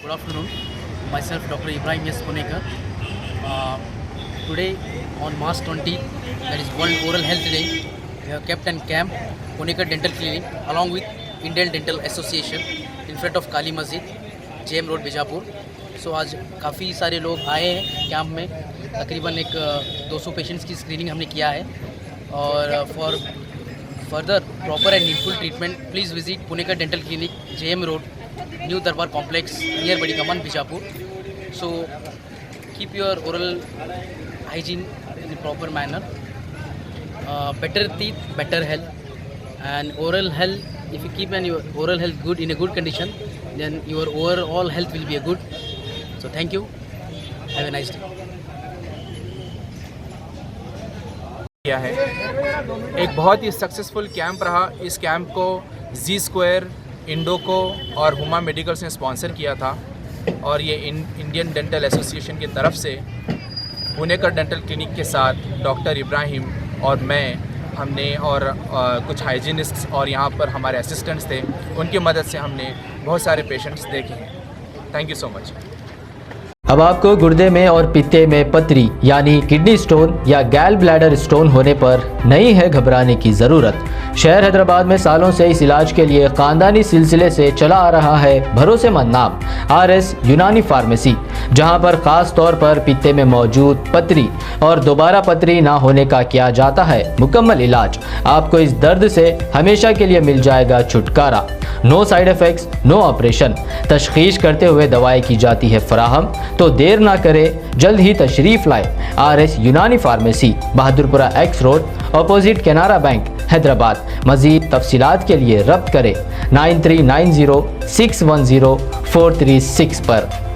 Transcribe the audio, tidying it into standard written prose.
Good afternoon. Myself, Dr. Ibrahim S. Punekar. Today, on March 20th, that is World Oral Health Day, we have kept an camp, Punekar Dental Clinic, along with Indian Dental Association, in front of Kali Masjid, JM Road, Bijapur. So आज काफ़ी सारे लोग आए हैं camp में, तकरीबन एक 200 patients की स्क्रीनिंग हमने किया है. और for further proper and needful treatment please visit Punekar dental clinic, JM Road, New Darbar Complex, near Badikaman, Bijapur. So keep your oral hygiene in a proper manner. Better teeth, better health. And oral health, if you keep your oral health good, in a good condition, then your overall health will be a good. So thank you. Have a nice day. किया है एक बहुत ही successful camp रहा. इस camp को Z-Square, Indoco और Huma medicals ने sponsor किया था. और ये इंडियन डेंटल एसोसिएशन की तरफ से पुणेकर डेंटल क्लिनिक के साथ डॉक्टर इब्राहिम और मैं, हमने और कुछ हाइजीनिस्ट्स और यहाँ पर हमारे असिस्टेंट्स थे, उनकी मदद से हमने बहुत सारे पेशेंट्स देखे हैं. Thank you so much. अब आपको गुर्दे में और पित्ते में पथरी यानी किडनी स्टोन या गैल ब्लैडर स्टोन होने पर नहीं है घबराने की ज़रूरत. शहर हैदराबाद में सालों से इस इलाज के लिए ख़ानदानी सिलसिले से चला आ रहा है भरोसेमंद नाम RS यूनानी फार्मेसी, जहां पर ख़ास तौर पर पित्ते में मौजूद पथरी और दोबारा पथरी ना होने का किया जाता है मुकम्मल इलाज. आपको इस दर्द से हमेशा के लिए मिल जाएगा छुटकारा. No side effects, no operation. तशखीस करते हुए दवाएं की जाती है फराहम. तो देर ना करें, जल्द ही तशरीफ़ लाए. RS यूनानी pharmacy, Bahadurpura X road, opposite Canara bank, Hyderabad. मज़ीद तफसीलात के लिए रब्त करें 9390 610 436 पर.